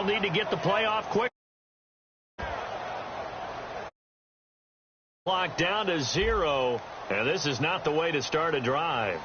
need to get the play off quick. Clock down to 0, and this is not the way to start a drive.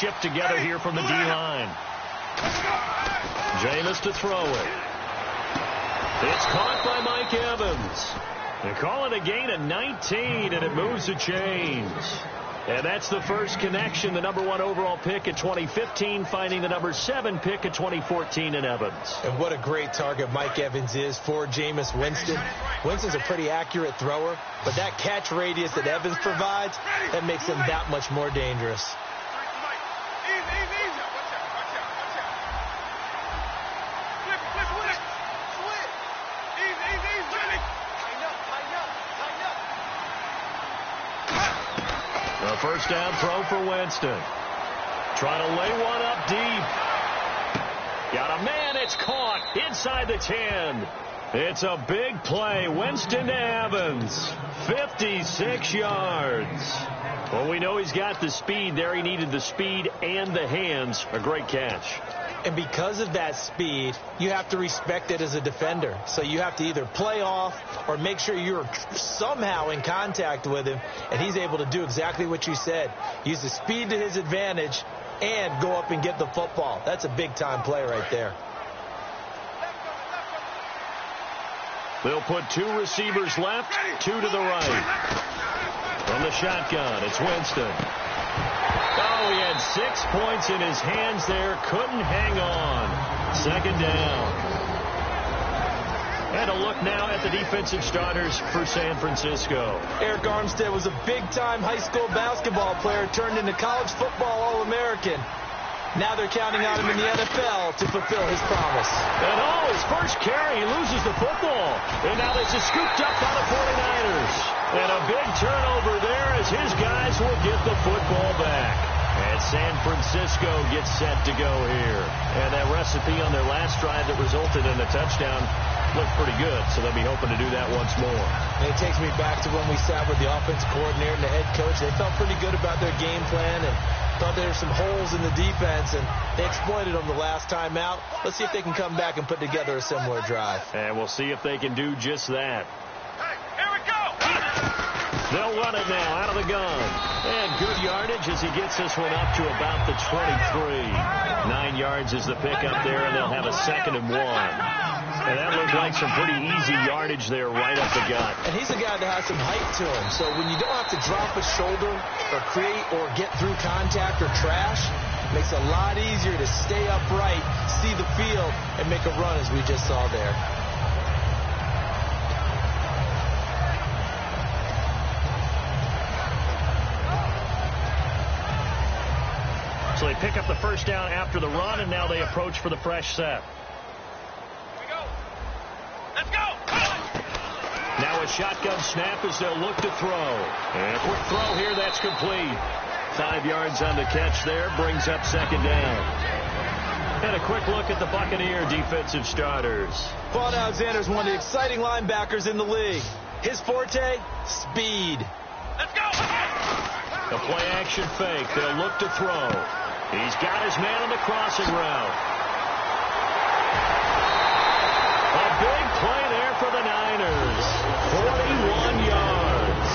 Shipped together here from the D-line. Jameis to throw it. It's caught by Mike Evans. They call it a gain of 19, and it moves the chains. And that's the first connection. The number 1 overall pick in 2015 finding the number 7 pick in 2014 in Evans. And what a great target Mike Evans is for Jameis Winston. Winston's a pretty accurate thrower, but that catch radius that Evans provides, that makes him that much more dangerous. A first down throw for Winston. Trying to lay one up deep. Got a man. It's caught inside the 10. It's a big play. Winston to Evans. 56 yards. Well, we know he's got the speed there. He needed the speed and the hands. A great catch. And because of that speed, you have to respect it as a defender. So you have to either play off or make sure you're somehow in contact with him. And he's able to do exactly what you said. Use the speed to his advantage and go up and get the football. That's a big-time play right there. They'll put 2 receivers left, 2 to the right. From the shotgun, it's Winston. Oh, he had 6 points in his hands there. Couldn't hang on. Second down. And a look now at the defensive starters for San Francisco. Eric Armstead was a big-time high school basketball player turned into college football All-American. Now they're counting on him in the NFL to fulfill his promise. And his first carry, he loses the football. And now this is scooped up by the 49ers. And a big turnover there as his guys will get the football back. And San Francisco gets set to go here. And that recipe on their last drive that resulted in a touchdown looked pretty good, so they'll be hoping to do that once more. And it takes me back to when we sat with the offensive coordinator and the head coach. They felt pretty good about their game plan and thought there were some holes in the defense, and they exploited them the last time out. Let's see if they can come back and put together a similar drive. And we'll see if they can do just that. Hey, here we go! They'll run it now out of the gun. And good yardage as he gets this one up to about the 23. 9 yards is the pickup there, and they'll have a 2nd and 1. And that looked like some pretty easy yardage there right up the gut. And he's a guy that has some height to him. So when you don't have to drop a shoulder or create or get through contact or trash, it makes it a lot easier to stay upright, see the field, and make a run as we just saw there. So they pick up the first down after the run, and now they approach for the fresh set. Now a shotgun snap as they'll look to throw. And a quick throw here, that's complete. 5 yards on the catch there, brings up 2nd down. And a quick look at the Buccaneer defensive starters. Vaughn Alexander's one of the exciting linebackers in the league. His forte, speed. Let's go! The play-action fake, they'll look to throw. He's got his man on the crossing route. A big play there for the Niners. 41 yards.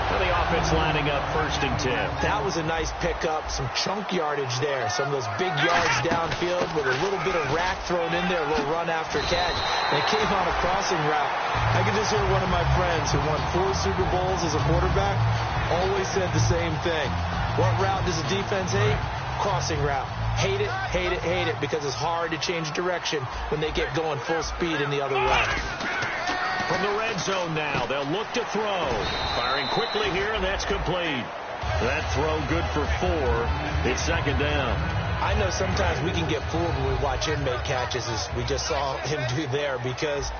And the offense lining up 1st and 10. That was a nice pickup, some chunk yardage there. Some of those big yards downfield with a little bit of rack thrown in there, a little run after catch. And it came on a crossing route. I can just hear one of my friends who won 4 Super Bowls as a quarterback always said the same thing. What route does the defense hate? Crossing route. Hate it, hate it, hate it, because it's hard to change direction when they get going full speed in the other way. From the red zone now, they'll look to throw. Firing quickly here, and that's complete. That throw good for 4. It's 2nd down. I know sometimes we can get fooled when we watch inmate catches, as we just saw him do there, because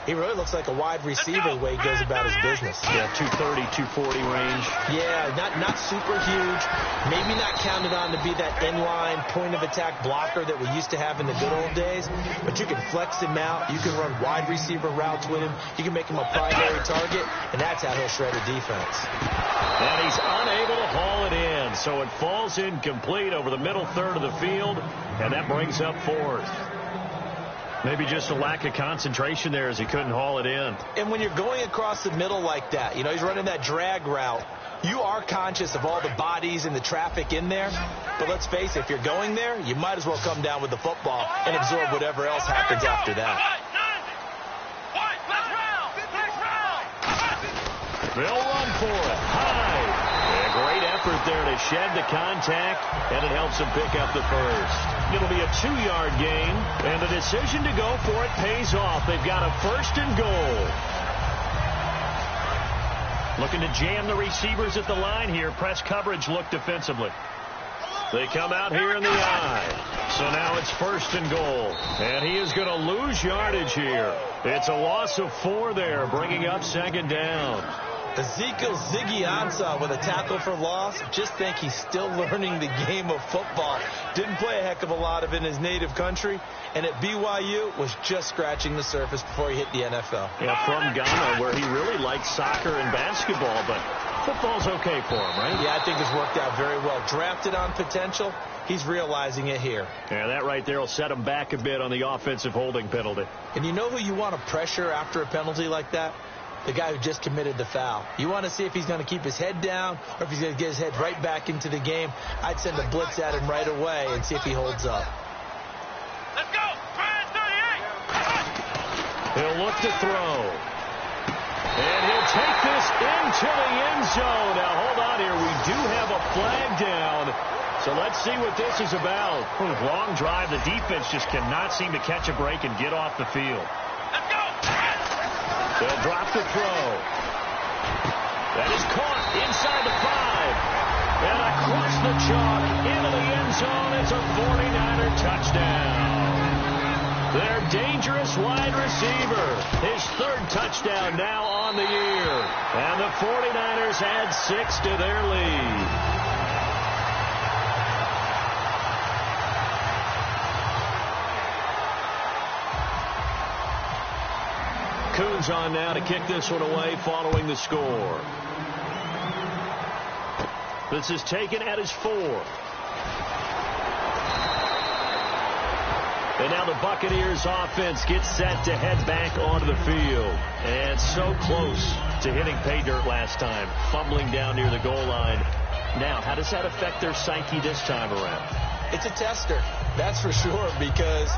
he really looks like a wide receiver the way he goes about his business. Yeah, 230, 240 range. Yeah, not super huge. Maybe not counted on to be that inline point-of-attack blocker that we used to have in the good old days. But you can flex him out. You can run wide receiver routes with him. You can make him a primary target, and that's how he'll shred a defense. And he's unable to haul it in, so it falls incomplete over the middle third of the field, and that brings up 4th. Maybe just a lack of concentration there as he couldn't haul it in. And when you're going across the middle like that, you know, he's running that drag route, you are conscious of all the bodies and the traffic in there. But let's face it, if you're going there, you might as well come down with the football and absorb whatever else happens after that. They'll run for it. High. And a great effort there to shed the contact, and it helps him pick up the first. It'll be a 2-yard gain, and the decision to go for it pays off. They've got a 1st and goal. Looking to jam the receivers at the line here. Press coverage look defensively. They come out here in the eye. So now it's 1st and goal. And he is going to lose yardage here. It's a loss of 4 there, bringing up 2nd down. Ezekiel Ziggy Ansah with a tackle for loss. Just think he's still learning the game of football. Didn't play a heck of a lot of it in his native country. And at BYU was just scratching the surface before he hit the NFL. Yeah, from Ghana, where he really likes soccer and basketball, but football's okay for him, right? Yeah, I think it's worked out very well. Drafted on potential. He's realizing it here. Yeah, that right there will set him back a bit on the offensive holding penalty. And you know who you want to pressure after a penalty like that? The guy who just committed the foul. You want to see if he's going to keep his head down or if he's going to get his head right back into the game. I'd send a blitz at him right away and see if he holds up. Let's go! 38! He'll look to throw. And he'll take this into the end zone. Now, hold on here. We do have a flag down. So let's see what this is about. Long drive. The defense just cannot seem to catch a break and get off the field. Let's go! They'll drop the throw. That is caught inside the 5. And across the chalk into the end zone. It's a 49er touchdown. Their dangerous wide receiver. His third touchdown now on the year. And the 49ers add 6 to their lead. Coons on now to kick this one away following the score. This is taken at his 4. And now the Buccaneers offense gets set to head back onto the field. And so close to hitting pay dirt last time, fumbling down near the goal line. Now, how does that affect their psyche this time around? It's a tester, that's for sure, because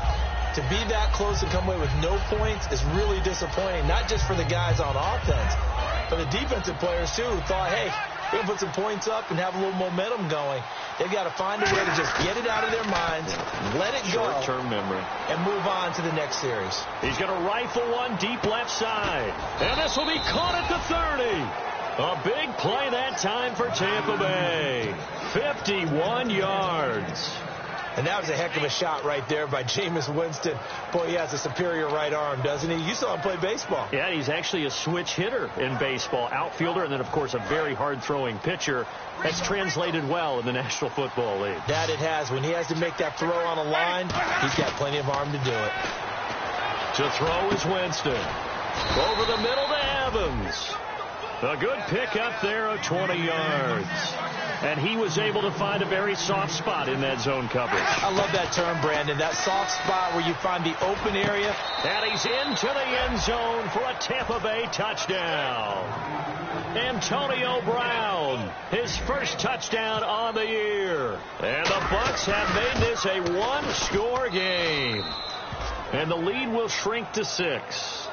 to be that close and come away with no points is really disappointing, not just for the guys on offense, but the defensive players, too, who thought, hey, we're going to put some points up and have a little momentum going. They've got to find a way to just get it out of their minds, let it go, short-term memory, and move on to the next series. He's going to rifle one deep left side, and this will be caught at the 30. A big play that time for Tampa Bay. 51 yards. And that was a heck of a shot right there by Jameis Winston. Boy, he has a superior right arm, doesn't he? You saw him play baseball. Yeah, he's actually a switch hitter in baseball, outfielder, and then, of course, a very hard-throwing pitcher. That's translated well in the National Football League. That it has. When he has to make that throw on a line, he's got plenty of arm to do it. To throw is Winston. Over the middle to Evans. A good pickup there of 20 yards. And he was able to find a very soft spot in that zone coverage. I love that term, Brandon. That soft spot where you find the open area. And he's into the end zone for a Tampa Bay touchdown. Antonio Brown, his first touchdown on the year. And the Bucs have made this a one-score game. And the lead will shrink to 6.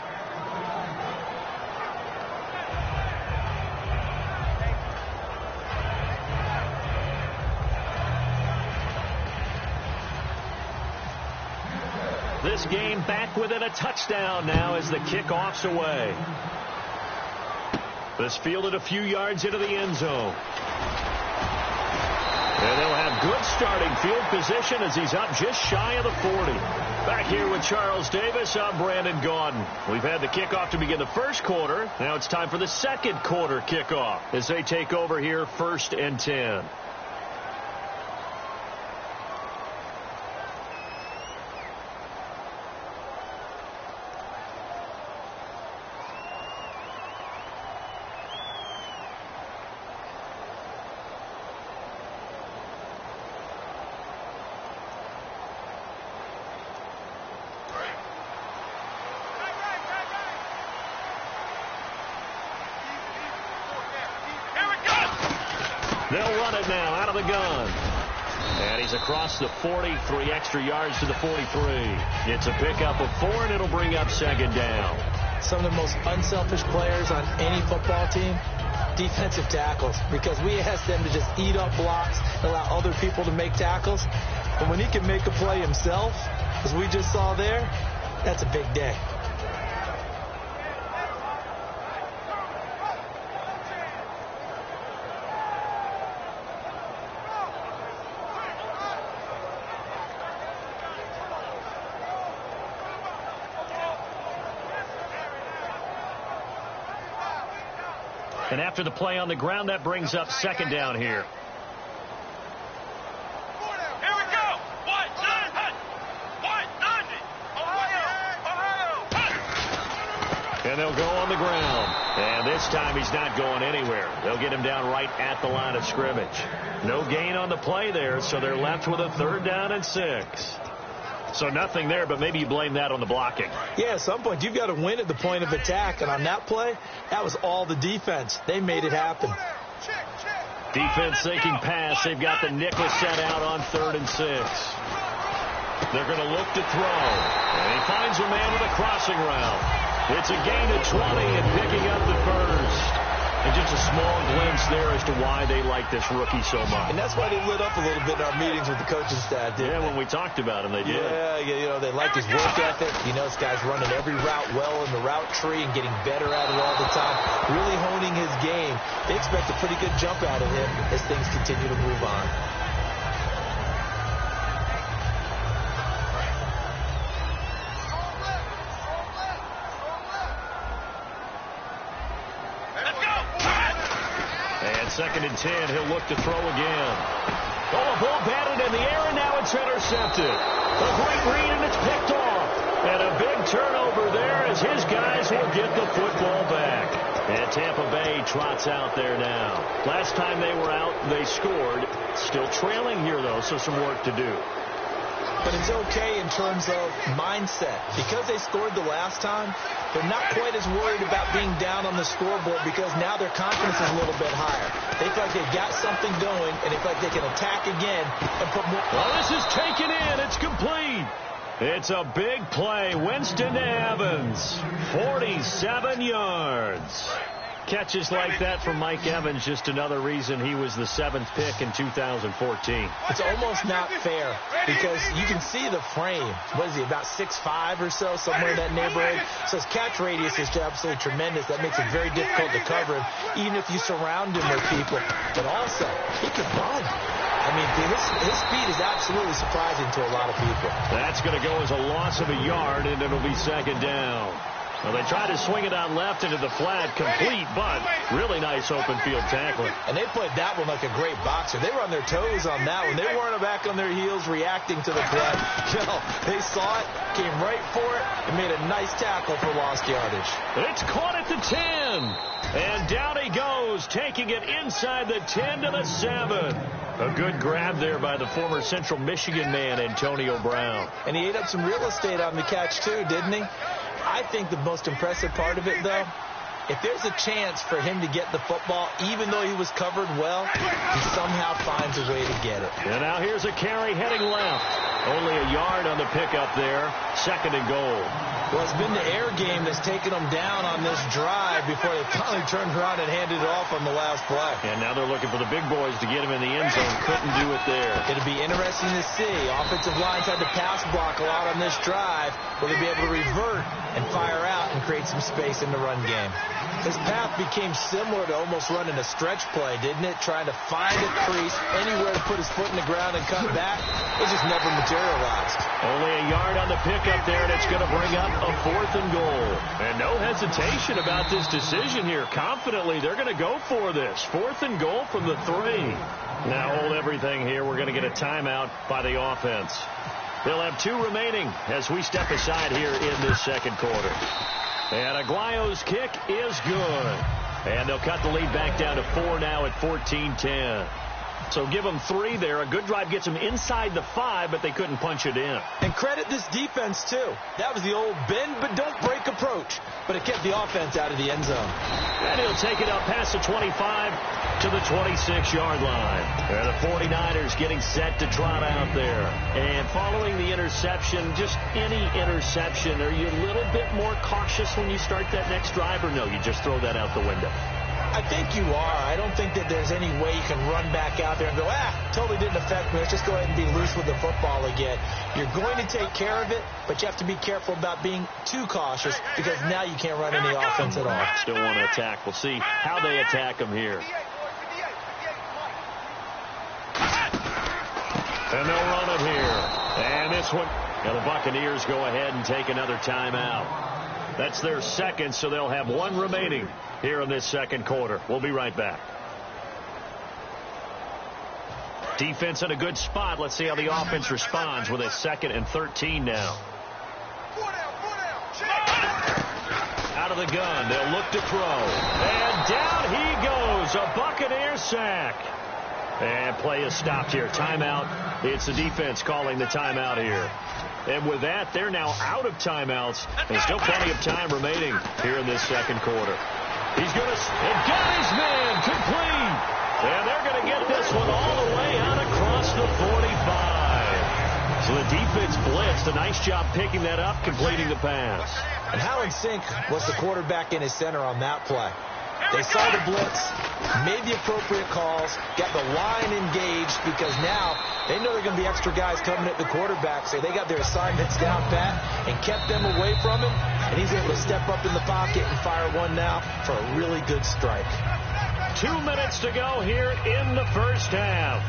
This game back within a touchdown now as the kickoff's away. This fielded a few yards into the end zone. And they'll have good starting field position as he's up just shy of the 40. Back here with Charles Davis, I'm Brandon Gaudin. We've had the kickoff to begin the first quarter. Now it's time for the second quarter kickoff as they take over here 1st and 10. They'll run it now out of the gun. And he's across the 40, 3 extra yards to the 43. It's a pickup of 4, and it'll bring up 2nd down. Some of the most unselfish players on any football team, defensive tackles, because we ask them to just eat up blocks, allow other people to make tackles. But when he can make a play himself, as we just saw there, that's a big day. And after the play on the ground, that brings up 2nd down here. Here we go. 1-9. 1-90. Ohio. And they'll go on the ground. And this time he's not going anywhere. They'll get him down right at the line of scrimmage. No gain on the play there, so they're left with a 3rd down and 6. So nothing there, but maybe you blame that on the blocking. Yeah, at some point you've got to win at the point of attack. And on that play, that was all the defense. They made it happen. Defense thinking pass. They've got the nickel set out on 3rd and 6. They're going to look to throw. And he finds a man with a crossing route. It's a gain of 20 and picking up the first. And just a small glimpse there as to why they like this rookie so much. And that's why they lit up a little bit in our meetings with the coaching staff, didn't they? When we talked about him, they did. Yeah, you know, they like his work ethic. You know, this guy's running every route well in the route tree and getting better at it all the time, really honing his game. They expect a pretty good jump out of him as things continue to move on. 2nd and 10. He'll look to throw again. Oh, a ball batted in the air, and now it's intercepted. A great read, and it's picked off. And a big turnover there as his guys will get the football back. And Tampa Bay trots out there now. Last time they were out, they scored. Still trailing here, though, so some work to do. But it's okay in terms of mindset. Because they scored the last time, they're not quite as worried about being down on the scoreboard because now their confidence is a little bit higher. They feel like they've got something going, and they feel like they can attack again and put more. Well, this is taken in. It's complete. It's a big play. Winston to Evans. 47 yards. Catches like that from Mike Evans, just another reason he was the 7th pick in 2014. It's almost not fair because you can see the frame. What is he, about 6'5" or so, somewhere in that neighborhood? So his catch radius is absolutely tremendous. That makes it very difficult to cover him, even if you surround him with people. But also, he can run. I mean, his speed is absolutely surprising to a lot of people. That's going to go as a loss of a yard, and it'll be 2nd down. Well, they try to swing it out left into the flat, complete, but really nice open field tackling. And they played that one like a great boxer. They were on their toes on that one. They weren't back on their heels reacting to the play. No, they saw it, came right for it, and made a nice tackle for lost yardage. It's caught at the 10. And down he goes, taking it inside the 10 to the 7. A good grab there by the former Central Michigan man, Antonio Brown. And he ate up some real estate on the catch, too, didn't he? I think the most impressive part of it, though, if there's a chance for him to get the football, even though he was covered well, he somehow finds a way to get it. And now here's a carry heading left. Only a yard on the pickup there. 2nd and goal. Well, it's been the air game that's taken them down on this drive before they finally turned around and handed it off on the last play. And now they're looking for the big boys to get him in the end zone. Couldn't do it there. It'll be interesting to see. Offensive lines had to pass block a lot on this drive. Will they be able to revert and fire out and create some space in the run game? His path became similar to almost running a stretch play, didn't it? Trying to find a crease, anywhere to put his foot in the ground and cut back. It just never materialized. Only a yard on the pickup there, and it's going to bring up a 4th and goal. And no hesitation about this decision here. Confidently, they're going to go for this. 4th and goal from the 3. Now hold everything here. We're going to get a timeout by the offense. They'll have 2 remaining as we step aside here in this 2nd quarter. And Aguayo's kick is good. And they'll cut the lead back down to 4 now at 14-10. So give them 3 there. A good drive gets them inside the 5, but they couldn't punch it in. And credit this defense, too. That was the old bend but don't break approach. But it kept the offense out of the end zone. And he'll take it out past the 25 to the 26-yard line. And the 49ers getting set to trot out there. And following the interception, just any interception, are you a little bit more cautious when you start that next drive, or no, you just throw that out the window? I think you are. I don't think that there's any way you can run back out there and go, totally didn't affect me. Let's just go ahead and be loose with the football again. You're going to take care of it, but you have to be careful about being too cautious because now you can't run any offense at all. Still want to attack. We'll see how they attack them here. And they'll run it here. And this one, now the Buccaneers go ahead and take another timeout. That's their 2nd, so they'll have 1 remaining here in this 2nd quarter. We'll be right back. Defense in a good spot. Let's see how the offense responds with a 2nd and 13 now. Out of the gun. They'll look to throw. And down he goes. A Buccaneer sack. And play is stopped here. Timeout. It's the defense calling the timeout here. And with that, they're now out of timeouts. And still plenty of time remaining here in this 2nd quarter. He's going to got his man complete. And they're going to get this one all the way out across the 45. So the defense blitzed. A nice job picking that up, completing the pass. And how in sync was the quarterback in his center on that play? They saw the blitz, made the appropriate calls, got the line engaged because now they know there are going to be extra guys coming at the quarterback, so they got their assignments down pat and kept them away from him, and he's able to step up in the pocket and fire one now for a really good strike. 2 minutes to go here in the 1st half.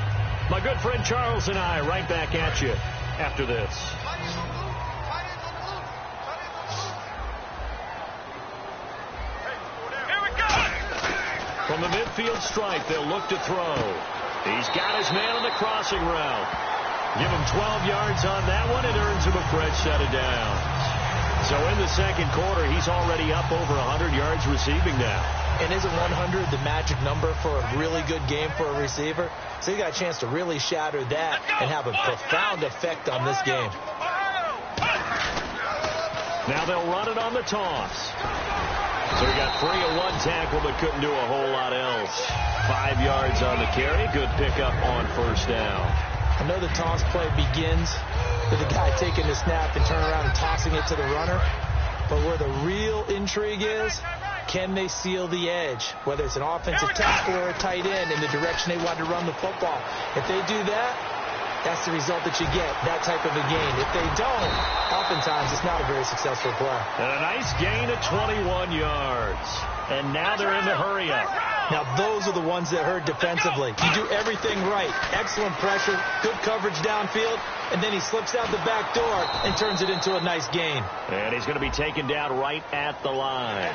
My good friend Charles and I right back at you after this. From the midfield stripe, they'll look to throw. He's got his man on the crossing route. Give him 12 yards on that one. It earns him a fresh set of downs. So in the second quarter, he's already up over 100 yards receiving now. And isn't 100 the magic number for a really good game for a receiver? So he got a chance to really shatter that and have a profound effect on this game. Now they'll run it on the toss. So he got free of one tackle but couldn't do a whole lot else. 5 yards on the carry. Good pickup on first down. I know the toss play begins with the guy taking the snap and turning around and tossing it to the runner. But where the real intrigue is, can they seal the edge, whether it's an offensive tackle or a tight end, in the direction they want to run the football? If they do that, that's the result that you get, that type of a gain. If they don't, oftentimes it's not a very successful play. And a nice gain of 21 yards. And now they're in the hurry-up. Now, those are the ones that hurt defensively. You do everything right. Excellent pressure, good coverage downfield, and then he slips out the back door and turns it into a nice gain. And he's going to be taken down right at the line.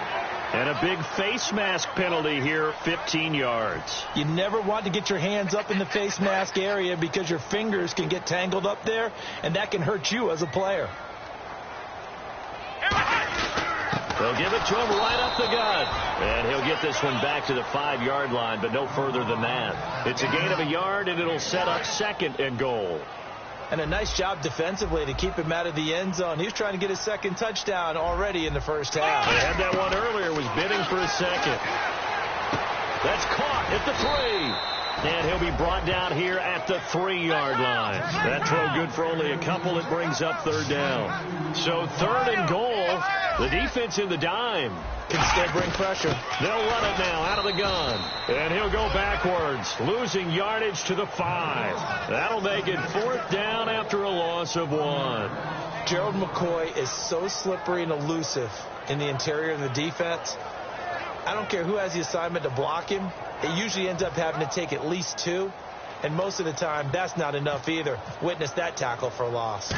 And a big face mask penalty here, 15 yards. You never want to get your hands up in the face mask area because your fingers can get tangled up there, and that can hurt you as a player. They'll give it to him right up the gut. And he'll get this one back to the 5-yard line, but no further than that. It's a gain of a yard, and it'll set up 2nd and goal. And a nice job defensively to keep him out of the end zone. He was trying to get his second touchdown already in the first half. They had that one earlier, was bidding for a second. That's caught at the 3. And he'll be brought down here at the 3-yard line. That throw good for only a couple. It brings up 3rd down. So 3rd and goal. The defense in the dime. Can still bring pressure. They'll run it now out of the gun. And he'll go backwards, losing yardage to the 5. That'll make it 4th down after a loss of 1. Gerald McCoy is so slippery and elusive in the interior of the defense. I don't care who has the assignment to block him. It usually ends up having to take at least 2. And most of the time, that's not enough either. Witness that tackle for a loss.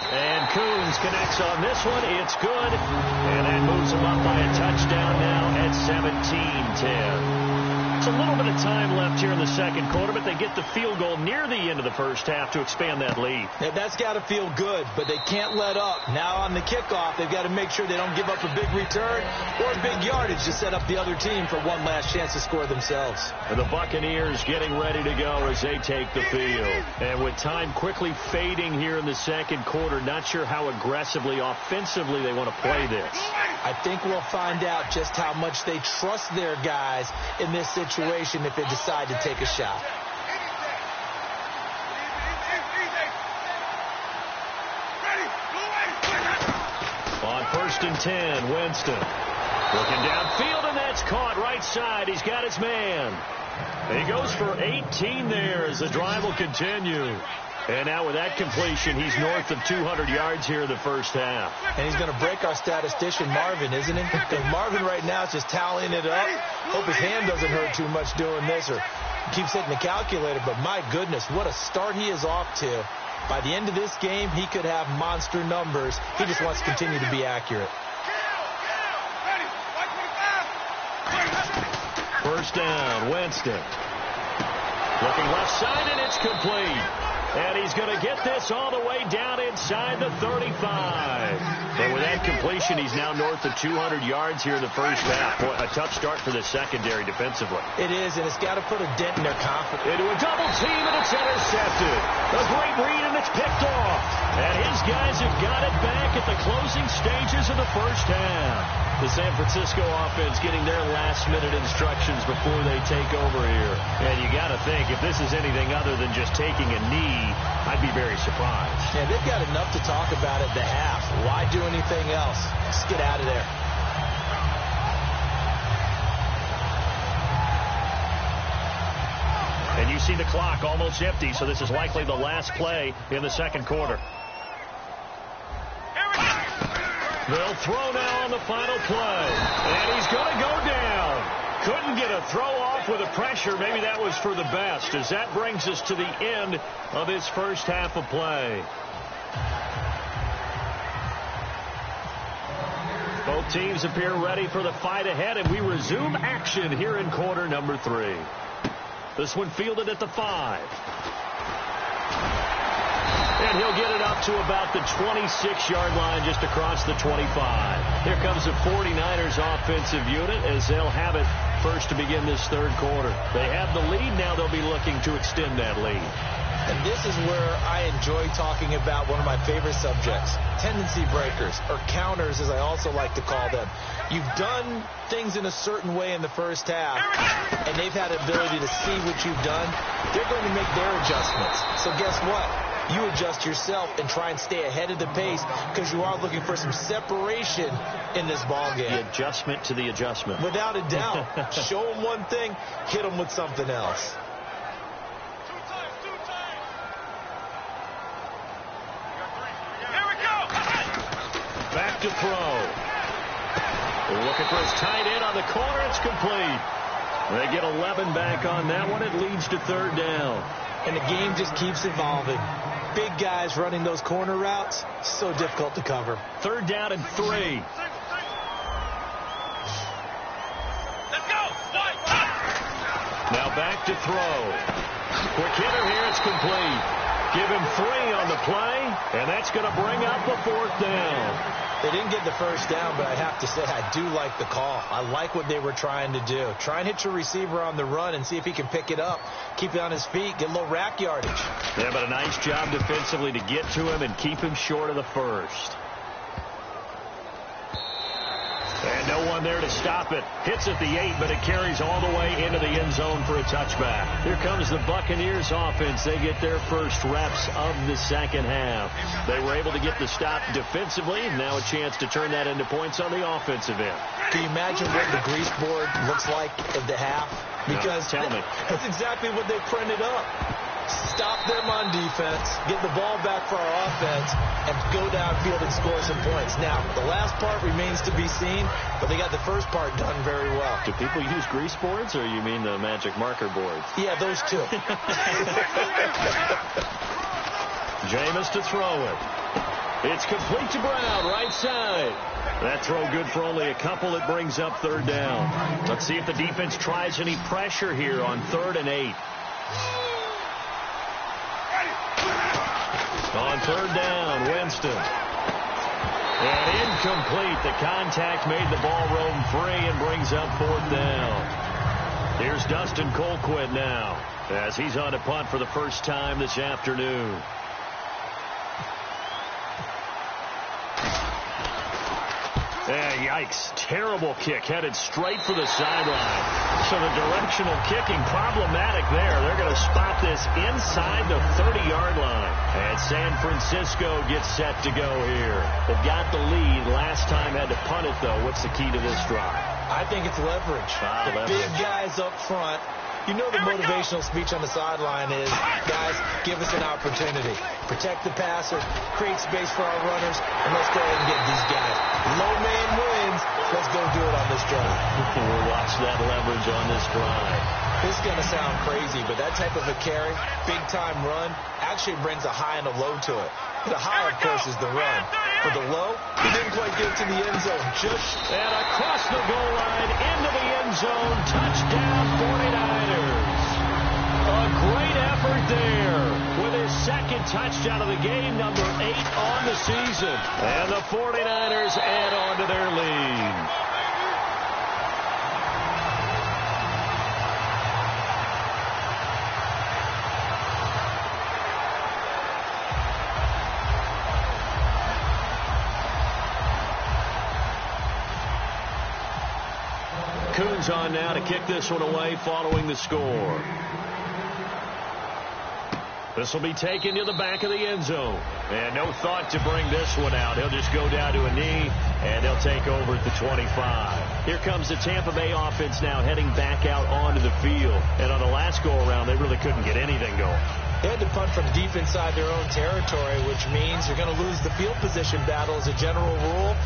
And Coons connects on this one. It's good. And that moves him up by a touchdown now at 17-10. It's a little bit of time left here in the second quarter, but they get the field goal near the end of the first half to expand that lead. Yeah, that's got to feel good, but they can't let up. Now on the kickoff, they've got to make sure they don't give up a big return or a big yardage to set up the other team for one last chance to score themselves. And the Buccaneers getting ready to go as they take the field. And with time quickly fading here in the second quarter, not sure how aggressively, offensively they want to play this. I think we'll find out just how much they trust their guys in this situation if they decide to take a shot. On 1st and 10, Winston. Looking downfield, and that's caught right side. He's got his man. He goes for 18 there as the drive will continue. And now with that completion, he's north of 200 yards here in the first half. And he's going to break our statistician, Marvin, isn't he? Because Marvin right now is just tallying it up. Hope his hand doesn't hurt too much doing this or keeps hitting the calculator. But my goodness, what a start he is off to. By the end of this game, he could have monster numbers. He just wants to continue to be accurate. First down, Winston. Looking left side, and it's complete. And he's going to get this all the way down inside the 35. And with that completion, he's now north of 200 yards here in the first half. Boy, a tough start for the secondary defensively. It is, and it's got to put a dent in their confidence. Into a double team, and it's intercepted. A great read, and it's picked off. And his guys have got it back at the closing stages of the first half. The San Francisco offense getting their last-minute instructions before they take over here. And you got to think, if this is anything other than just taking a knee, I'd be very surprised. Yeah, they've got enough to talk about at the half. Why do anything else? Just get out of there. And you see the clock almost empty, so this is likely the last play in the second quarter. They'll throw now on the final play. And he's going to go down. Couldn't get a throw off with the pressure. Maybe that was for the best, as that brings us to the end of this first half of play. Both Both teams appear ready for the fight ahead, and we resume action here in quarter number 3. This one fielded at the 5. And he'll get it up to about the 26-yard line, just across the 25. Here comes the 49ers offensive unit as they'll have it first to begin this third quarter. They have the lead. Now they'll be looking to extend that lead. And this is where I enjoy talking about one of my favorite subjects, tendency breakers, or counters, as I also like to call them. You've done things in a certain way in the first half, and they've had the ability to see what you've done. They're going to make their adjustments. So guess what? You adjust yourself and try and stay ahead of the pace because you are looking for some separation in this ball game. The adjustment to the adjustment. Without a doubt. Show them one thing, hit them with something else. Back to throw. Looking for his tight end on the corner. It's complete. They get 11 back on that one. It leads to third down. And the game just keeps evolving. Big guys running those corner routes, so difficult to cover. Third down and 3. Let's go. Now back to throw. Quick hitter here. It's complete. Give him 3 on the play, and that's going to bring up the 4th down. They didn't get the first down, but I have to say I do like the call. I like what they were trying to do. Try and hit your receiver on the run and see if he can pick it up, keep it on his feet, get a little rack yardage. Yeah, but a nice job defensively to get to him and keep him short of the first. And no one there to stop it. Hits at the 8, but it carries all the way into the end zone for a touchback. Here comes the Buccaneers offense. They get their first reps of the second half. They were able to get the stop defensively, and now a chance to turn that into points on the offensive end. Can you imagine what the grease board looks like at the half? Because tell me. That's exactly what they printed up. Stop them on defense, get the ball back for our offense, and go downfield and score some points. Now, the last part remains to be seen, but they got the first part done very well. Do people use grease boards, or you mean the magic marker boards? Yeah, those two. Jameis to throw it. It's complete to Brown, right side. That throw good for only a couple. It brings up third down. Let's see if the defense tries any pressure here on 3rd and 8. On 3rd down, Winston. And incomplete. The contact made the ball roam free and brings up 4th down. Here's Dustin Colquitt now as he's on a punt for the first time this afternoon. Yikes. Terrible kick headed straight for the sideline. So the directional kicking problematic there. They're going to spot this inside the 30-yard line. And San Francisco gets set to go here. They've got the lead. Last time had to punt it, though. What's the key to this drive? I think it's leverage. Big guys up front. You know the motivational speech on the sideline is, guys, give us an opportunity. Protect the passer, create space for our runners, and let's go ahead and get these guys. Low man wins. Let's go do it on this drive. We'll watch that leverage on this drive. This is going to sound crazy, but that type of a carry, big-time run, actually brings a high and a low to it. The high, of course, is the run. For the low, he didn't quite get to the end zone. And across the goal line, into the end zone, touchdown 49ers. A great effort there with his second touchdown of the game, number 8 on the season. And the 49ers add on to their lead. Coons on now to kick this one away following the score. This will be taken to the back of the end zone. And no thought to bring this one out. He'll just go down to a knee, and they'll take over at the 25. Here comes the Tampa Bay offense now heading back out onto the field. And on the last go-around, they really couldn't get anything going. They had to punt from deep inside their own territory, which means you're going to lose the field position battle as a general rule.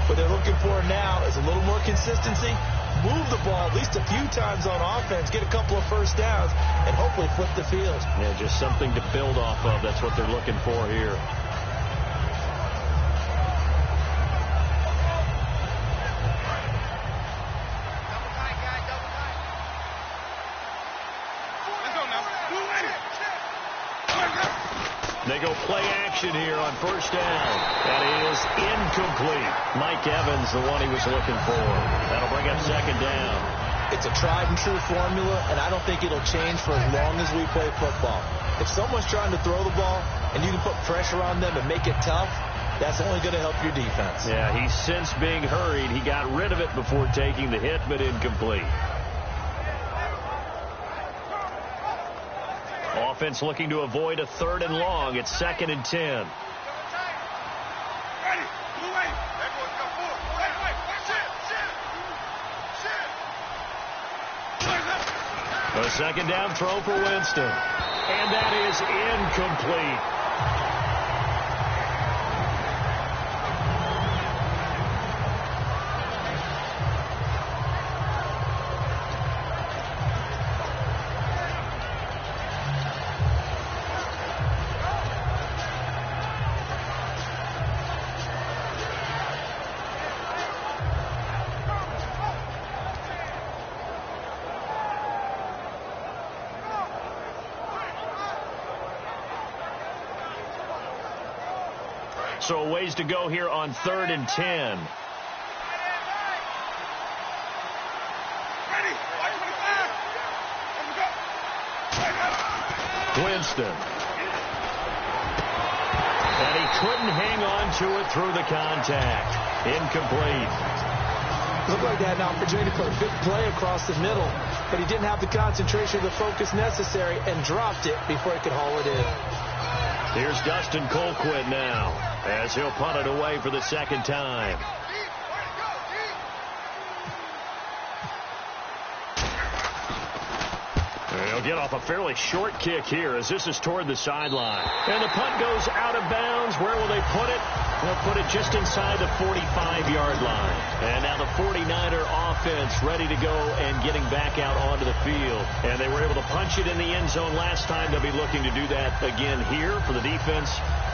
What they're looking for now is a little more consistency, move the ball at least a few times on offense, get a couple of first downs, and hopefully flip the field. Yeah, just something to build off of. That's what they're looking for here. They go play action here on first down. That is incomplete. Mike Evans, the one he was looking for. That'll bring up second down. It's a tried and true formula, and I don't think it'll change for as long as we play football. If someone's trying to throw the ball and you can put pressure on them and make it tough, that's only going to help your defense. Yeah, he's since being hurried. He got rid of it before taking the hit, but incomplete. Offense looking to avoid a 3rd and long. It's 2nd and 10. A second down throw for Winston. And that is incomplete. So a ways to go here on 3rd and 10. Winston. And he couldn't hang on to it through the contact. Incomplete. Looked like they had an opportunity to put a big play across the middle, but he didn't have the concentration or the focus necessary and dropped it before he could haul it in. Here's Dustin Colquitt now, as he'll punt it away for the 2nd time. He'll get off a fairly short kick here as this is toward the sideline. And the punt goes out of bounds. Where will they put it? They'll put it just inside the 45-yard line. And now the 49er offense ready to go and getting back out onto the field. And they were able to punch it in the end zone last time. They'll be looking to do that again here for the defense.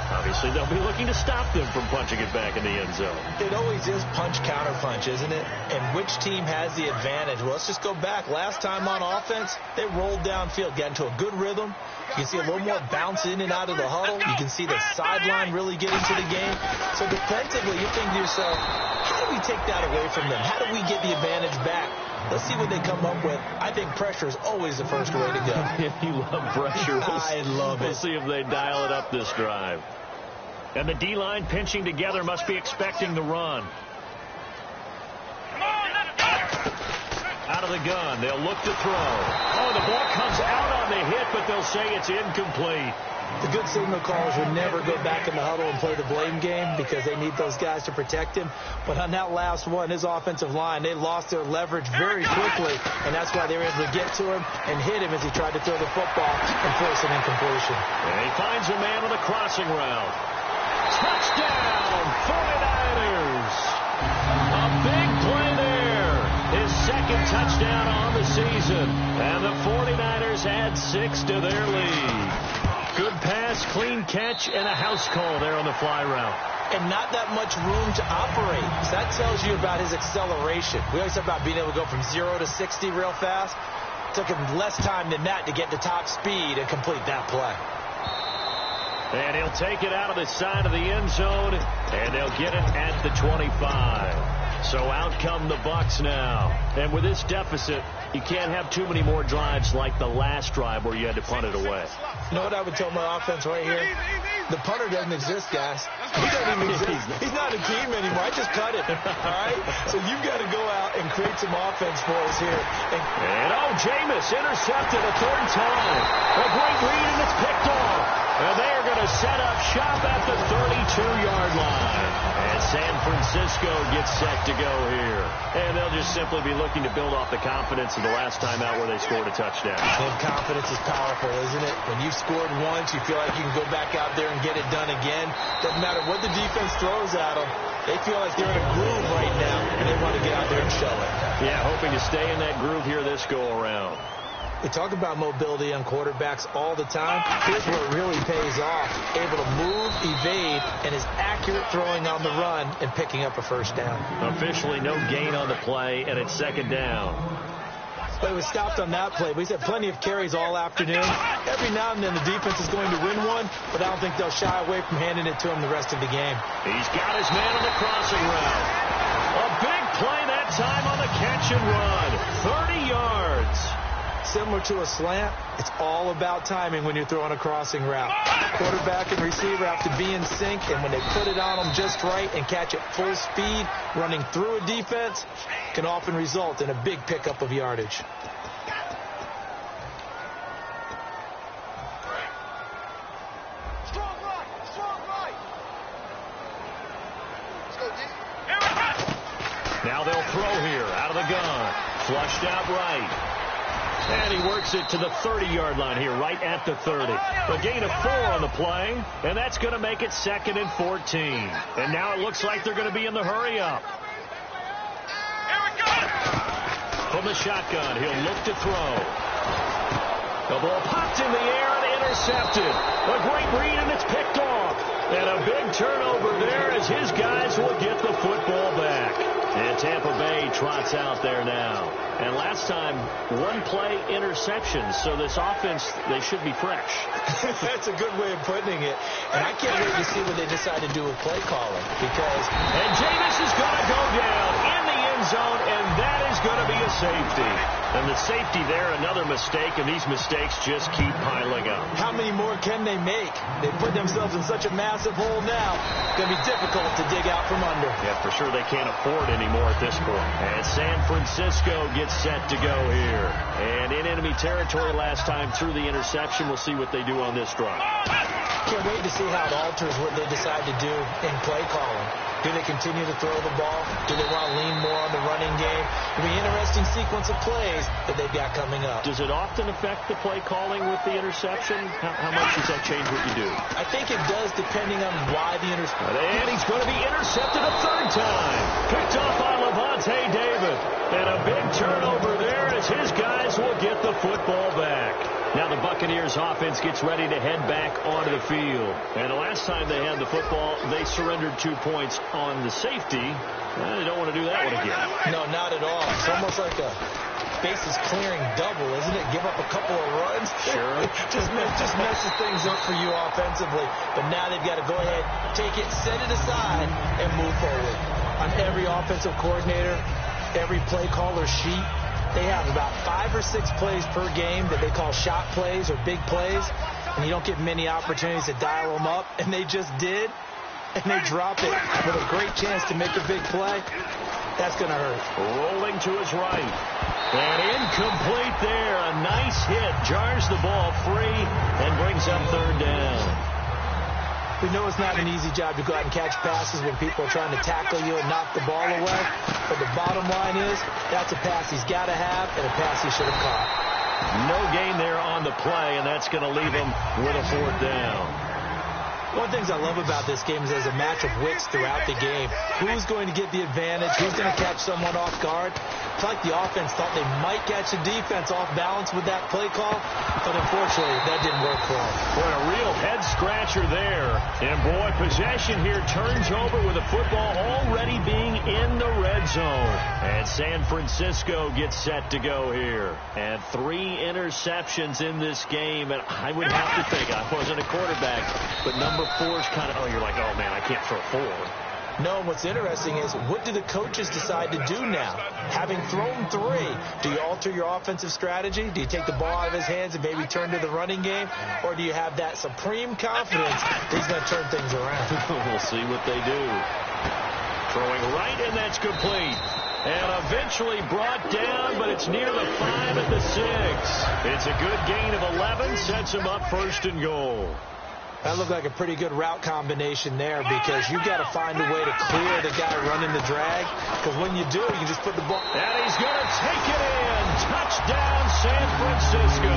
Obviously, they'll be looking to stop them from punching it back in the end zone. It always is punch-counter-punch, isn't it? And which team has the advantage? Well, let's just go back. Last time on offense, they rolled downfield, got into a good rhythm. You can see a little more bounce in and out of the huddle. You can see the sideline really get into the game. So defensively, you're thinking to yourself, how do we take that away from them? How do we get the advantage back? Let's see what they come up with. I think pressure is always the first way to go. You love pressure. I love it. We'll see if they dial it up this drive. And the D-line pinching together must be expecting the run. Out of the gun. They'll look to throw. Oh, the ball comes out on the hit, but they'll say it's incomplete. The good signal callers would never go back in the huddle and play the blame game because they need those guys to protect him. But on that last one, his offensive line, they lost their leverage very quickly, and that's why they were able to get to him and hit him as he tried to throw the football and force an incompletion. And he finds a man on the crossing route. Touchdown, 49ers. A big play there. His 2nd touchdown on the season. And the 49ers add 6 to their lead. Good pass, clean catch, and a house call there on the fly route. And not that much room to operate. So that tells you about his acceleration. We always talk about being able to go from 0 to 60 real fast. It took him less time than that to get to top speed and complete that play. And he'll take it out of the side of the end zone, and they'll get it at the 25. So out come the Bucs now. And with this deficit, you can't have too many more drives like the last drive where you had to punt it away. You know what I would tell my offense right here? The punter doesn't exist, guys. He doesn't even exist. He's not a team anymore. I just cut it. All right? So you've got to go out and create some offense for us here. And Jameis intercepted a 3rd time. A great read, and it's picked off. And they are going to set up shop at the 32-yard line. And San Francisco gets set to go here. And they'll just simply be looking to build off the confidence of the last time out where they scored a touchdown. And confidence is powerful, isn't it? When you've scored once, you feel like you can go back out there and get it done again. Doesn't matter what the defense throws at them. They feel like they're in a groove right now, and they want to get out there and show it. Yeah, hoping to stay in that groove here this go-around. They talk about mobility on quarterbacks all the time. Here's where it really pays off. Able to move, evade, and is accurate throwing on the run and picking up a 1st down. Officially no gain on the play, and it's 2nd down. But it was stopped on that play. But he's had plenty of carries all afternoon. Every now and then the defense is going to win one, but I don't think they'll shy away from handing it to him the rest of the game. He's got his man on the crossing route. A big play that time on the catch and run. 30 yards. Similar to a slant, it's all about timing when you're throwing a crossing route. Quarterback and receiver have to be in sync, and when they put it on them just right and catch it full speed, running through a defense can often result in a big pickup of yardage. Strong right. Let's go, D. Now they'll throw here out of the gun. Flushed out right. And he works it to the 30-yard line here, right at the 30. A gain of 4 on the play, and that's going to make it 2nd and 14. And now it looks like they're going to be in the hurry-up. Here we go. From the shotgun, he'll look to throw. The ball popped in the air and intercepted. A great read, and it's picked off. And a big turnover there as his guys will get the football back. And Tampa Bay trots out there now. And last time, one play interception. So this offense, they should be fresh. That's a good way of putting it. And I can't wait to see what they decide to do with play calling. And Jameis is going to go down in the end zone, and that is going to be a safety. And the safety there, another mistake, and these mistakes just keep piling up. How many more can they make? They put themselves in such a massive hole now. It's going to be difficult to dig out from under. Yeah, for sure they can't afford anymore at this point. And San Francisco gets set to go here. And in enemy territory last time through the interception. We'll see what they do on this drive. Can't wait to see how it alters what they decide to do in play calling. Do they continue to throw the ball? Do they want to lean more on the running game? It'll be an interesting sequence of plays that they've got coming up. Does it often affect the play calling with the interception? How much does that change what you do? I think it does, depending on why the interception. And he's going to be intercepted a 3rd time. Picked off by Levante David. And a big turnover there as his guys will get the football back. Now the Buccaneers offense gets ready to head back onto the field. And the last time they had the football, they surrendered 2 points on the safety. They don't want to do that one again. No, not at all. It's almost like a bases clearing double, isn't it? Give up a couple of runs. Sure. just messes things up for you offensively. But now they've got to go ahead, take it, set it aside, and move forward. On every offensive coordinator, every play caller sheet, they have about 5 or 6 plays per game that they call shot plays or big plays, and you don't get many opportunities to dial them up, and they just did, and they drop it with a great chance to make a big play. That's going to hurt. Rolling to his right. And incomplete there. A nice hit. Jars the ball free and brings up 3rd down. We know it's not an easy job to go out and catch passes when people are trying to tackle you and knock the ball away. But the bottom line is, that's a pass he's got to have and a pass he should have caught. No gain there on the play, and that's going to leave him with a 4th down. One of the things I love about this game is there's a match of wits throughout the game. Who's going to get the advantage? Who's going to catch someone off guard? It's like the offense thought they might catch the defense off balance with that play call, but unfortunately, that didn't work for them. Boy, a real head-scratcher there. And, boy, possession here turns over with the football already being in the red zone. And San Francisco gets set to go here. And 3 interceptions in this game. And I would have to think, I wasn't a quarterback, but number 4 is kind of, you're like, oh, man, I can't throw 4. No, what's interesting is, what do the coaches decide to do now? Having thrown 3, do you alter your offensive strategy? Do you take the ball out of his hands and maybe turn to the running game? Or do you have that supreme confidence that he's going to turn things around? We'll see what they do. Throwing right, and that's complete. And eventually brought down, but it's near the 5 at the 6. It's a good gain of 11, sets him up 1st and goal. That looked like a pretty good route combination there, because you've got to find a way to clear the guy running the drag, because when you do, you just put the ball. And he's going to take it in. Touchdown, San Francisco.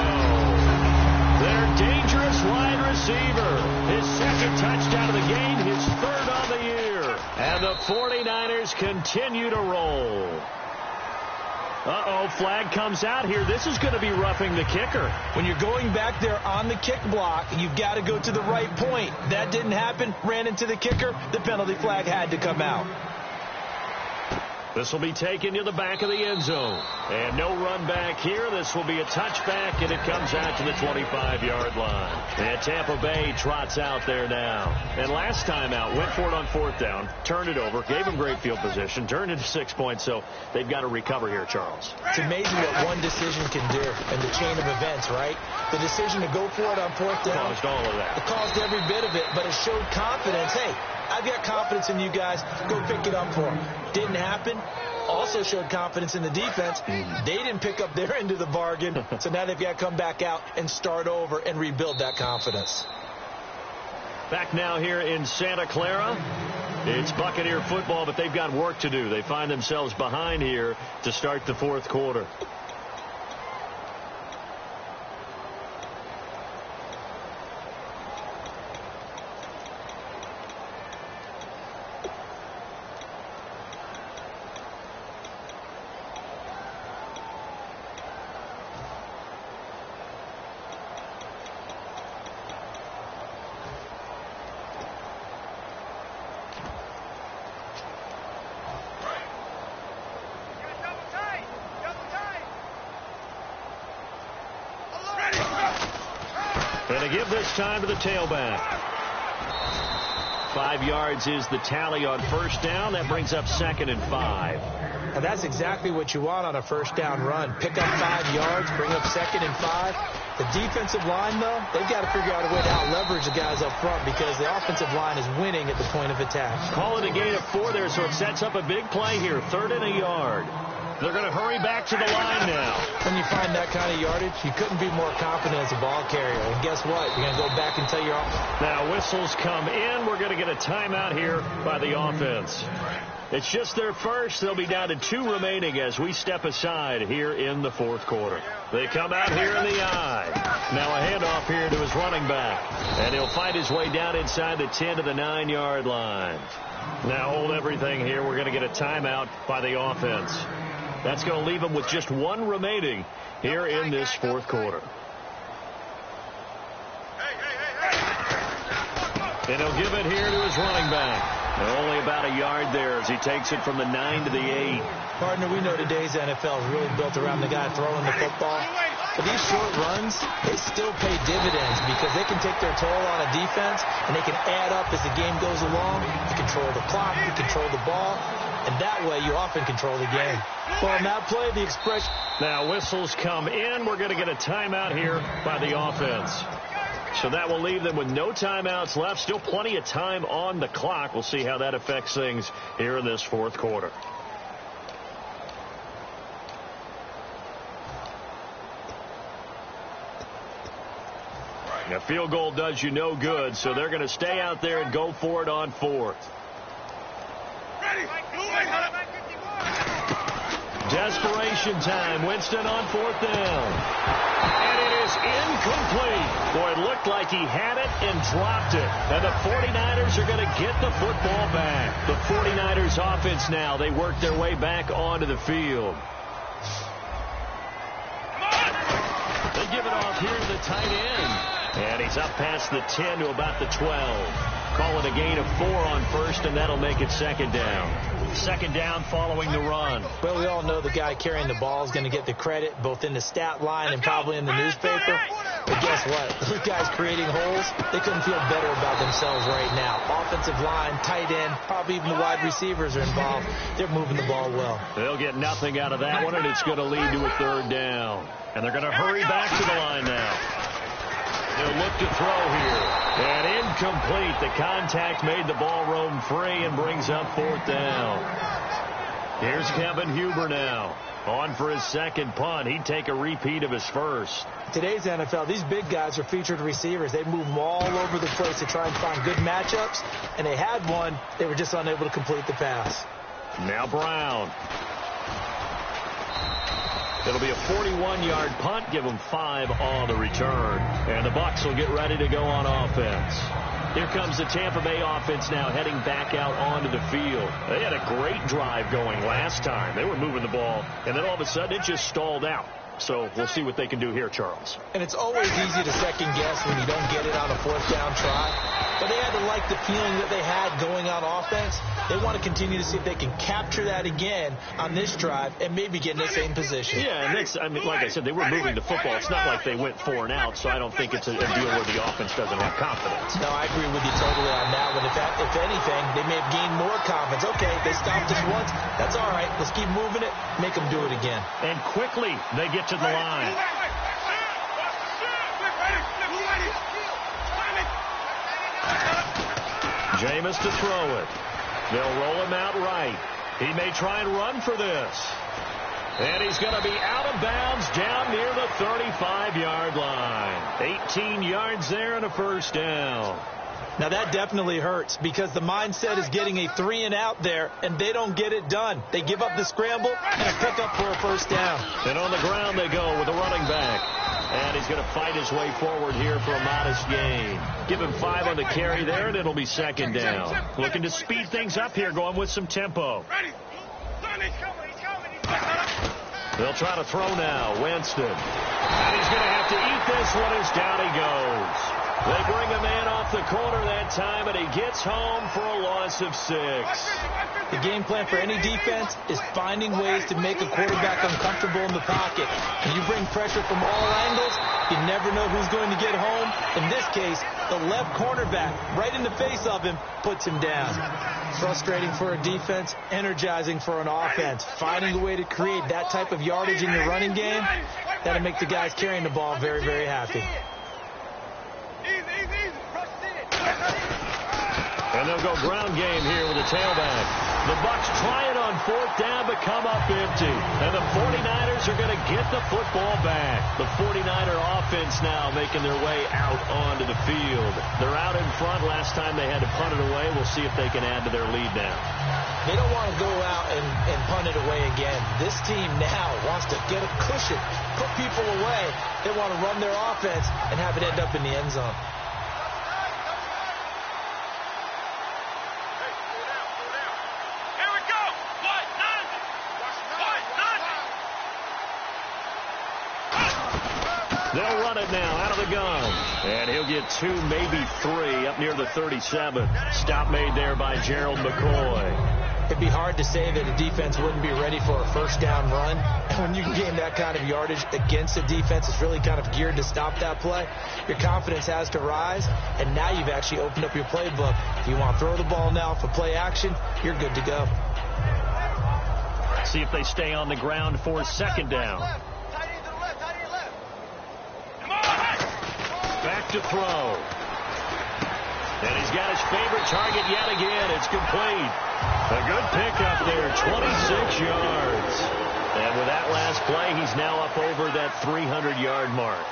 Their dangerous wide receiver. His 2nd touchdown of the game, his 3rd on the year. And the 49ers continue to roll. Uh-oh, flag comes out here. This is going to be roughing the kicker. When you're going back there on the kick block, you've got to go to the right point. That didn't happen. Ran into the kicker. The penalty flag had to come out. This will be taken to the back of the end zone. And no run back here. This will be a touchback, and it comes out to the 25-yard line. And Tampa Bay trots out there now. And last time out, went for it on 4th down, turned it over, gave them great field position, turned it to 6 points, so they've got to recover here, Charles. It's amazing what one decision can do in the chain of events, right? The decision to go for it on 4th down. Caused all of that. It caused every bit of it, but it showed confidence. Hey, I've got confidence in you guys. Go pick it up for them. Didn't happen. Also showed confidence in the defense. They didn't pick up their end of the bargain, so now they've got to come back out and start over and rebuild that confidence. Back now here in Santa Clara. It's Buccaneer football, but they've got work to do. They find themselves behind here to start the 4th quarter. And to give this time to the tailback. 5 yards is the tally on 1st down. That brings up 2nd and 5. Now that's exactly what you want on a 1st down run. Pick up 5 yards, bring up 2nd and 5. The defensive line, though, they've got to figure out a way to out-leverage the guys up front because the offensive line is winning at the point of attack. Call it a gain of 4 there, so it sets up a big play here. 3rd and a yard. They're going to hurry back to the line now. When you find that kind of yardage, you couldn't be more confident as a ball carrier. And guess what? You're going to go back and tell your offense. Now whistles come in. We're going to get a timeout here by the offense. It's just their first. They'll be down to 2 remaining as we step aside here in the 4th quarter. They come out here in the eye. Now a handoff here to his running back. And he'll find his way down inside the 10 to the 9-yard line. Now hold everything here. We're going to get a timeout by the offense. That's going to leave him with just 1 remaining here in this 4th quarter. And he'll give it here to his running back. Only about a yard there as he takes it from the 9 to the 8. Partner, we know today's NFL is really built around the guy throwing the football. But these short runs, they still pay dividends because they can take their toll on a defense and they can add up as the game goes along. You control the clock, you control the ball, and that way you often control the game. Well, on that play, the expression. Now whistles come in. We're going to get a timeout here by the offense. So that will leave them with no timeouts left. Still plenty of time on the clock. We'll see how that affects things here in this 4th quarter. A field goal does you no good, so they're going to stay out there and go for it on 4th. Desperation time. Winston on 4th down. And it is incomplete. Boy, it looked like he had it and dropped it. And the 49ers are going to get the football back. The 49ers offense now. They work their way back onto the field. They give it off here to the tight end. And he's up past the 10 to about the 12. Call it a gain of 4 on 1st, and that'll make it 2nd down. 2nd down following the run. Well, we all know the guy carrying the ball is going to get the credit both in the stat line and probably in the newspaper. But guess what? Those guys creating holes, they couldn't feel better about themselves right now. Offensive line, tight end, probably even the wide receivers are involved. They're moving the ball well. They'll get nothing out of that one, and it's going to lead to a 3rd down. And they're going to hurry back to the line now. They'll look to throw here. And incomplete. The contact made the ball roam free and brings up 4th down. Here's Kevin Huber now. On for his 2nd punt. He'd take a repeat of his 1st. Today's NFL, these big guys are featured receivers. They move them all over the place to try and find good matchups. And they had one. They were just unable to complete the pass. Now Brown. It'll be a 41-yard punt. Give them 5 on the return. And the Bucs will get ready to go on offense. Here comes the Tampa Bay offense now heading back out onto the field. They had a great drive going last time. They were moving the ball, and then all of a sudden it just stalled out. So we'll see what they can do here, Charles. And it's always easy to second guess when you don't get it on a 4th down try. but they had to like the feeling that they had going on offense. They want to continue to see if they can capture that again on this drive and maybe get in the same position. Yeah, and that's, I mean, like I said, they were moving the football. It's not like they went 4 and out, so I don't think it's a deal where the offense doesn't have confidence. No, I agree with you totally on that one. If anything, they may have gained more confidence. Okay, they stopped us once. That's all right. Let's keep moving it. Make them do it again. And quickly, they get to the line. Jameis to throw it. They'll roll him out right. He may try and run for this. And he's going to be out of bounds down near the 35-yard line. 18 yards there and a first down. Now that definitely hurts because the mindset is getting a 3 and out there, and they don't get it done. They give up the scramble and a pickup for a first down. And on the ground they go with the running back. And he's going to fight his way forward here for a modest gain. Give him 5 on the carry there, and it'll be second down. Looking to speed things up here, going with some tempo. They'll try to throw now. Winston. And he's going to have to eat this one as down he goes. They bring a man off the corner that time, and he gets home for a loss of 6. The game plan for any defense is finding ways to make a quarterback uncomfortable in the pocket. When you bring pressure from all angles, you never know who's going to get home. In this case, the left cornerback, right in the face of him, puts him down. Frustrating for a defense, energizing for an offense. Finding a way to create that type of yardage in your running game, that'll make the guys carrying the ball very, very happy. And they'll go ground game here with the tailback. The Bucs trying on 4th down but come up empty. And the 49ers are going to get the football back. The 49er offense now making their way out onto the field. They're out in front. Last time they had to punt it away. We'll see if they can add to their lead now. They don't want to go out and punt it away again. This team now wants to get a cushion, put people away. They want to run their offense and have it end up in the end zone. They'll run it now out of the gun. And he'll get 2, maybe 3 up near the 37. Stop made there by Gerald McCoy. It'd be hard to say that a defense wouldn't be ready for a first down run. When you can gain that kind of yardage against a defense that's really kind of geared to stop that play, your confidence has to rise, and now you've actually opened up your playbook. If you want to throw the ball now for play action, you're good to go. See if they stay on the ground for second down. Back to throw. And he's got his favorite target yet again. It's complete. A good pickup there, 26 yards. And with that last play, he's now up over that 300-yard mark.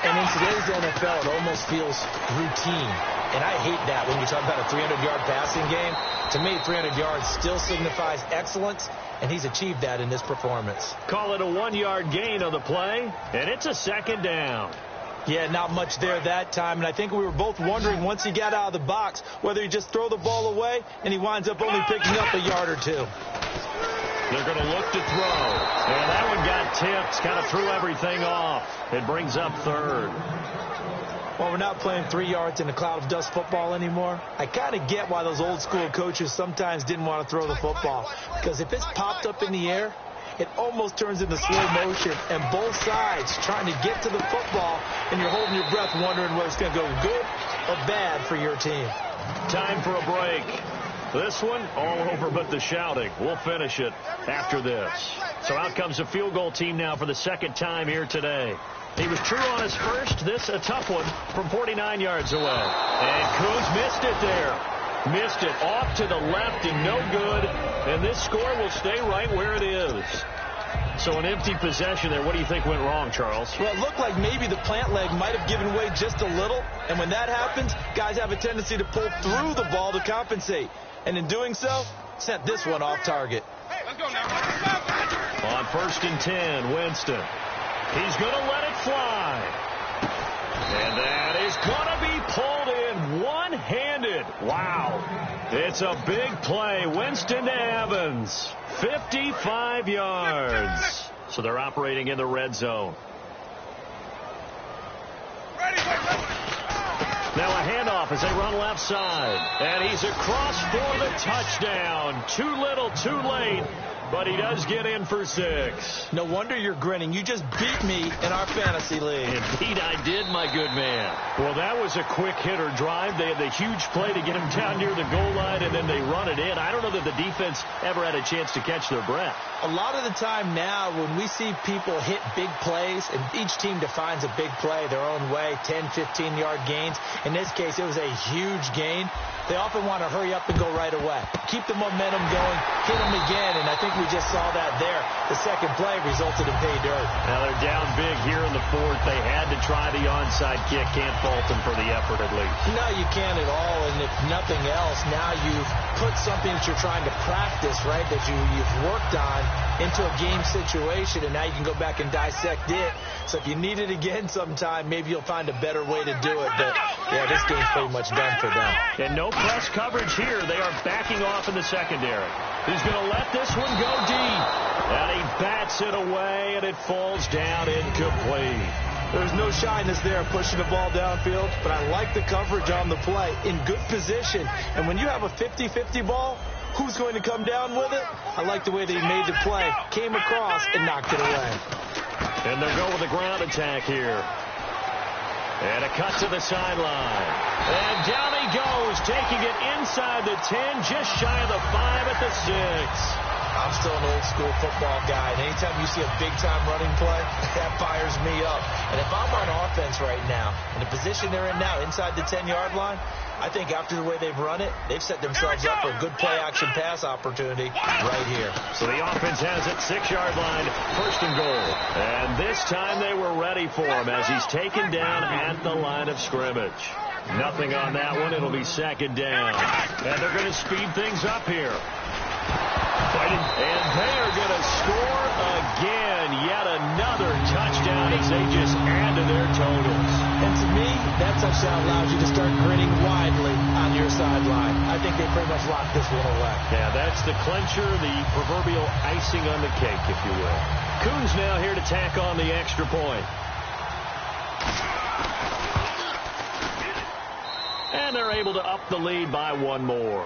And in today's NFL, it almost feels routine. And I hate that when you talk about a 300-yard passing game. To me, 300 yards still signifies excellence, and he's achieved that in this performance. Call it a 1-yard gain on the play, and it's a second down. Yeah, not much there that time, and I think we were both wondering once he got out of the box whether he just throw the ball away, and he winds up only picking up a yard or 2. They're going to look to throw, and that one got tipped, kind of threw everything off. It brings up 3rd. Well, we're not playing 3 yards in a cloud of dust football anymore. I kind of get why those old school coaches sometimes didn't want to throw the football, because if it's popped up in the air, it almost turns into slow motion, and both sides trying to get to the football, and you're holding your breath wondering whether it's going to go good or bad for your team. Time for a break. This one, all over but the shouting. We'll finish it after this. So out comes the field goal team now for the second time here today. He was true on his first. This a tough one from 49 yards away. And Kuz missed it there. Missed it off to the left and no good. And this score will stay right where it is. So an empty possession there. What do you think went wrong, Charles? Well, it looked like maybe the plant leg might have given way just a little. And when that happens, guys have a tendency to pull through the ball to compensate. And in doing so, sent this one off target. Hey, let's go now. On 1st and 10, Winston. He's going to let it fly. And that is going to be pulled in one-handed. Wow. It's a big play. Winston to Evans. 55 yards. So they're operating in the red zone. Now a handoff as they run left side. And he's across for the touchdown. Too little, too late. But he does get in for 6. No wonder you're grinning. You just beat me in our fantasy league. Indeed I did, my good man. Well, that was a quick hitter drive. They had the huge play to get him down near the goal line, and then they run it in. I don't know that the defense ever had a chance to catch their breath. A lot of the time now when we see people hit big plays, and each team defines a big play their own way, 10, 15-yard gains. In this case, it was a huge gain. They often want to hurry up and go right away. Keep the momentum going, hit them again, and I think we just saw that there. The second play resulted in pay dirt. Now they're down big here in the 4th. They had to try the onside kick. Can't fault them for the effort at least. No, you can't at all, and if nothing else, now you've put something that you're trying to practice, right, that you've worked on into a game situation, and now you can go back and dissect it. So if you need it again sometime, maybe you'll find a better way to do it. But, yeah, this game's pretty much done for them. And no press coverage here. They are backing off in the secondary. He's going to let this one go deep. And he bats it away, and it falls down incomplete. There's no shyness there pushing the ball downfield, but I like the coverage on the play. In good position. And when you have a 50-50 ball, who's going to come down with it? I like the way that he made the play, came across, and knocked it away. And they'll go with a ground attack here. And a cut to the sideline. And down he goes, taking it inside the 10, just shy of the 5 at the 6. I'm still an old-school football guy, and anytime you see a big-time running play, that fires me up. And if I'm on offense right now, in the position they're in now, inside the 10-yard line, I think after the way they've run it, they've set themselves up for a good play-action pass opportunity right here. So the offense has it, 6-yard line, 1st and goal. And this time they were ready for him as he's taken down at the line of scrimmage. Nothing on that one. It'll be 2nd down. And they're going to speed things up here. And they are going to score again. Yet another touchdown as they just add to their totals. And to me, that touchdown allows you to start grinning widely on your sideline. I think they pretty much locked this one away. Yeah, that's the clincher, the proverbial icing on the cake, if you will. Coons now here to tack on the extra point. And they're able to up the lead by 1 more.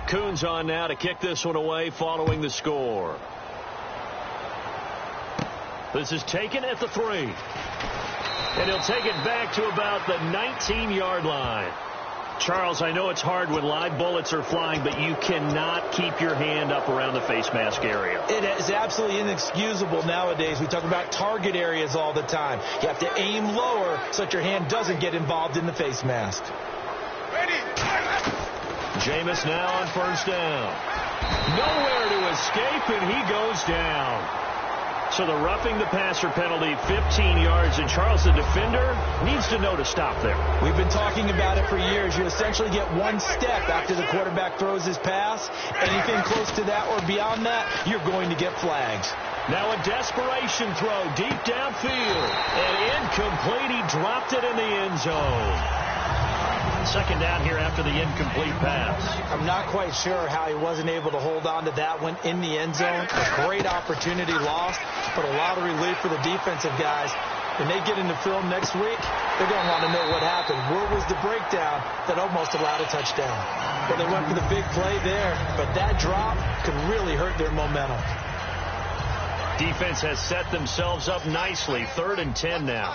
Coons on now to kick this one away following the score. This is taken at the 3. And he'll take it back to about the 19-yard line. Charles, I know it's hard when live bullets are flying, but you cannot keep your hand up around the face mask area. It is absolutely inexcusable nowadays. We talk about target areas all the time. You have to aim lower so that your hand doesn't get involved in the face mask. Jameis now on 1st down. Nowhere to escape, and he goes down. So the roughing the passer penalty, 15 yards, and Charles, the defender, needs to know to stop there. We've been talking about it for years. You essentially get 1 step after the quarterback throws his pass. Anything close to that or beyond that, you're going to get flags. Now a desperation throw deep downfield. And incomplete. He dropped it in the end zone. 2nd down here after the incomplete pass. I'm not quite sure how he wasn't able to hold on to that one in the end zone. A great opportunity lost, but a lot of relief for the defensive guys. When they get into film next week, they're going to want to know what happened. Where was the breakdown that almost allowed a touchdown? Well, they went for the big play there, but that drop could really hurt their momentum. Defense has set themselves up nicely. 3rd and 10 now.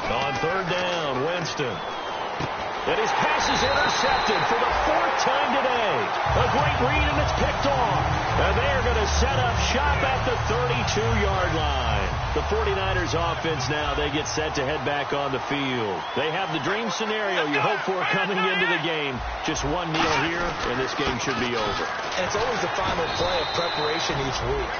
On 3rd down, Winston. And his pass is intercepted for the 4th time today. A great read, and it's picked off. And they're going to set up shop at the 32-yard line. The 49ers offense now, they get set to head back on the field. They have the dream scenario you hope for coming into the game. Just 1 kneel here, and this game should be over. And it's always the final play of preparation each week.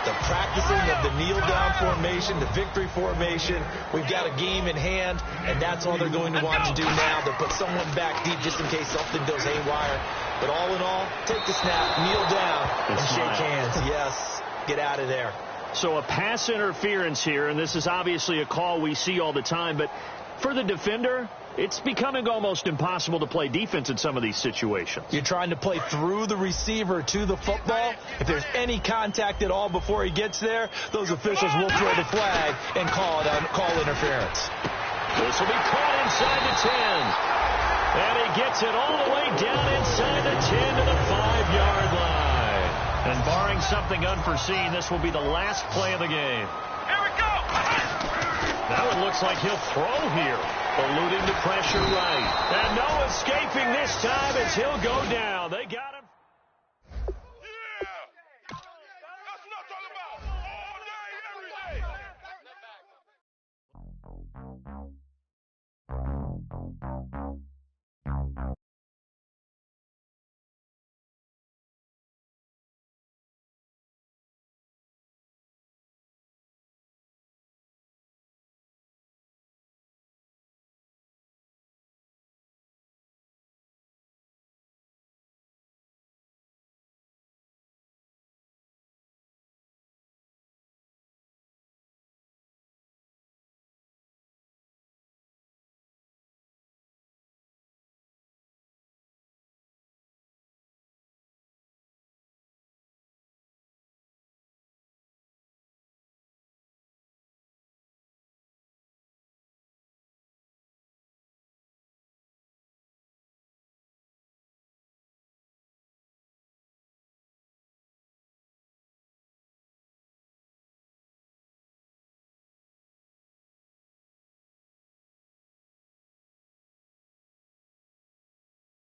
The practicing of the kneel-down formation, the victory formation. We've got a game in hand, and that's all they're going to want to do now. They'll put someone back deep just in case something goes haywire. But all in all, take the snap, kneel down, and shake hands. Yes, get out of there. So a pass interference here, and this is obviously a call we see all the time, but for the defender, it's becoming almost impossible to play defense in some of these situations. You're trying to play through the receiver to the football. If there's any contact at all before he gets there, those officials will throw the flag and call interference. This will be caught inside the 10. And he gets it all the way down inside the 10 to the 5-yard line. And barring something unforeseen, this will be the last play of the game. Here we go! Now it looks like he'll throw here, eluding the pressure right. And no escaping this time as he'll go down. They got it.